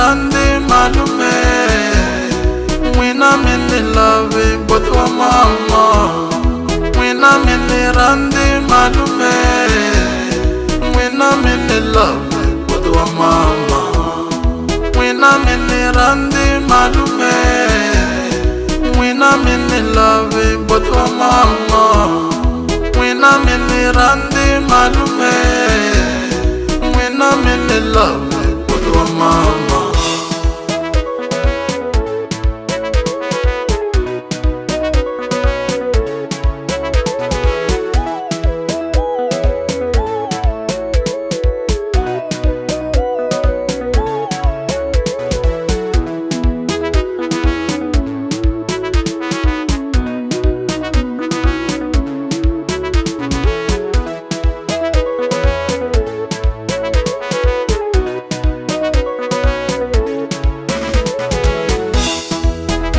randi malume, wina mini love but wa mama. Wina mini randi malume, wina mini love but wa mama. Wina mini randi malume, wina mini love but wa mama. Wina mini randi malume, wina mini love but wa mama.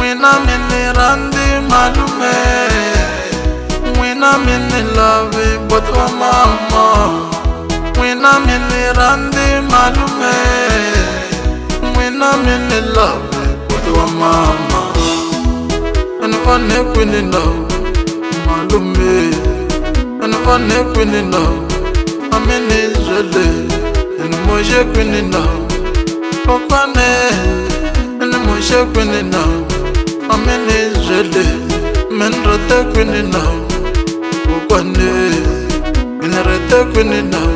Wina mini randi malume, wina mini love but wa mama. Wina mini randi malume, wina mini love but wa mama. And one queen now, malume. And one queen now, I'm in Israel. And Moshe queen now, Okwane. And Moshe queen now, I'm in Israel. Men rata queen now, Okwane. Men rata queen now,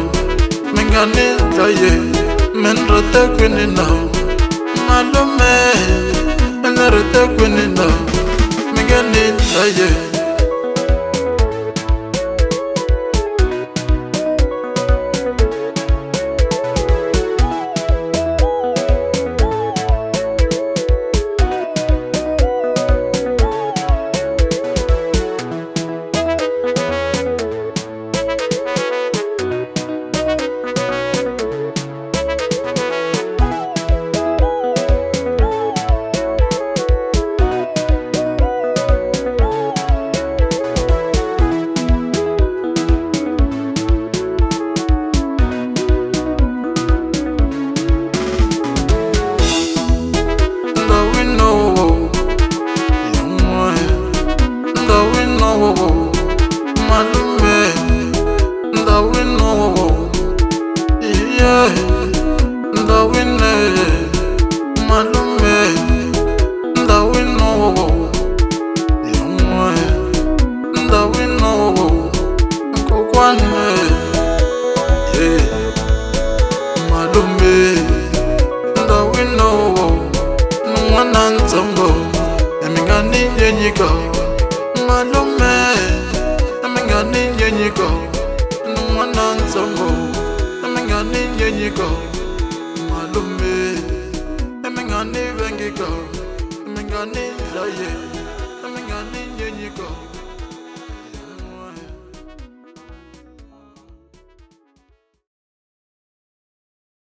Mengani Zaye. Men rata queen now, malume. Men rata queen now, Mengani Zaye. Malume, the winner, yeah, the winner. Malume, the winner, yeah, the winner. Kokwane, yeah, Malume, the winner. No one answer, I'm gonna need you go, Malume. You go, no one answer go. I'm gonna you go, Malume. I'm gonna go. I'm gonna lie. I'm gonna you go.